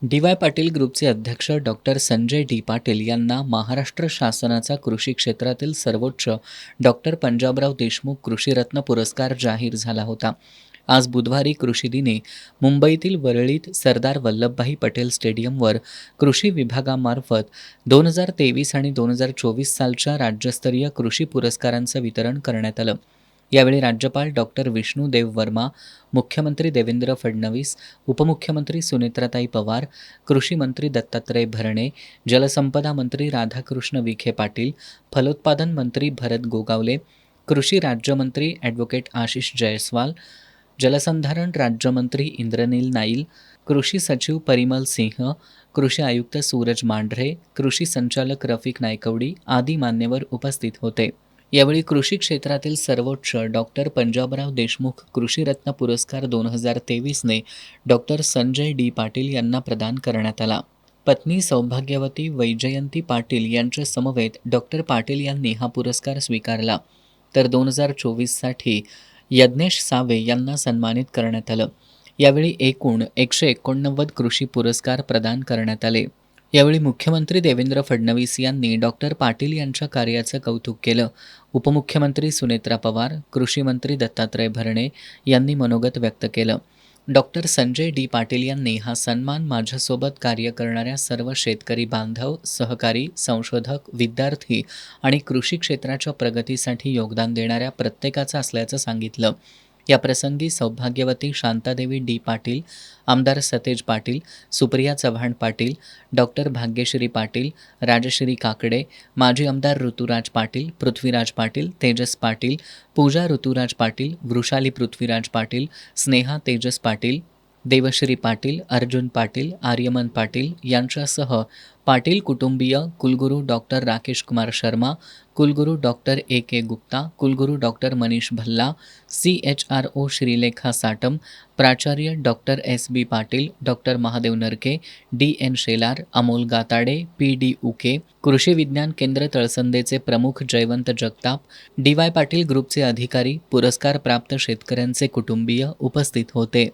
DY. Patil ग्रुपचे अध्यक्ष doctor Sanjay D. Patil यांना महाराष्ट्र शासनाचा कृषी क्षेत्रातील सर्वोच्च डॉक्टर पंजाबराव देशमुख कृषीरत्न पुरस्कार जाहीर झाला होता. आज बुधवारी कृषी दिनी मुंबईतील वरळीत सरदार वल्लभभाई पटेल स्टेडियमवर कृषी विभागामार्फत 2023 आणि 2024 सालच्या राज्यस्तरीय कृषी पुरस्कारांचं वितरण करण्यात आलं. यावेळी राज्यपाल डॉक्टर विष्णुदेव वर्मा, मुख्यमंत्री देवेंद्र फडणवीस, उपमुख्यमंत्री सुनेत्राताई पवार, कृषी मंत्री दत्तात्रय भरणे, जलसंपदा मंत्री राधाकृष्ण विखे पाटील, फलोत्पादन मंत्री भरत गोगावले, कृषी राज्यमंत्री ॲडव्होकेट आशिष जयस्वाल, जलसंधारण राज्यमंत्री इंद्रनील नाईल, कृषी सचिव परिमल सिंह, कृषी आयुक्त सूरज मांढरे, कृषी संचालक रफिक नायकवडी आदी मान्यवर उपस्थित होते. यावेळी कृषी क्षेत्रातील सर्वोच्च डॉक्टर पंजाबराव देशमुख कृषीरत्न पुरस्कार 2023ने डॉक्टर संजय डी. पाटील यांना प्रदान करण्यात आला. पत्नी सौभाग्यवती वैजयंती पाटील यांच्या समवेत डॉक्टर पाटील यांनी हा पुरस्कार स्वीकारला. तर 2024साठी यज्ञेश सावे यांना सन्मानित करण्यात आलं. यावेळी एकूण 189 कृषी पुरस्कार प्रदान करण्यात आले. यावेळी मुख्यमंत्री देवेंद्र फडणवीस यांनी डॉक्टर पाटील यांच्या कार्याचं कौतुक केलं. उपमुख्यमंत्री सुनेत्रा पवार, कृषी मंत्री दत्तात्रय भरणे यांनी मनोगत व्यक्त केलं. Doctor Sanjay D. पाटील यांनी हा सन्मान माझ्यासोबत कार्य करणाऱ्या सर्व शेतकरी बांधव, सहकारी, संशोधक, विद्यार्थी आणि कृषी क्षेत्राच्या प्रगतीसाठी योगदान देणाऱ्या प्रत्येकाचा असल्याचं सांगितलं. याप्रसंगी सौभाग्यवती शांतादेवी डी. पाटील, आमदार सतेज पाटील, सुप्रिया चव्हाण पाटील, डॉक्टर भाग्यश्री पाटील, राजश्री काकडे, माजी आमदार ऋतुराज पाटील, पृथ्वीराज पाटील, तेजस पाटील, पूजा ऋतुराज पाटील, वृषाली पृथ्वीराज पाटील, स्नेहा तेजस पाटील, देवश्री पाटील, अर्जुन पाटील, आर्यमन पाटील यांच्यासह पाटील कुटुंबीय, कुलगुरू डॉक्टर राकेश कुमार शर्मा, कुलगुरू डॉक्टर ए.के. गुप्ता, कुलगुरू डॉक्टर मनीष भल्ला, CHRO श्रीलेखा साटम, प्राचार्य doctor S.B. Patil, doctor Mahadev नरके, D.N. शेलार, अमोल गाताडे, P.D. उके, कृषी विज्ञान केंद्र तळसंदेचे प्रमुख जयवंत जगताप, डी.वाय. पाटील ग्रुपचे अधिकारी, पुरस्कार प्राप्त शेतकऱ्यांचे कुटुंबीय उपस्थित होते.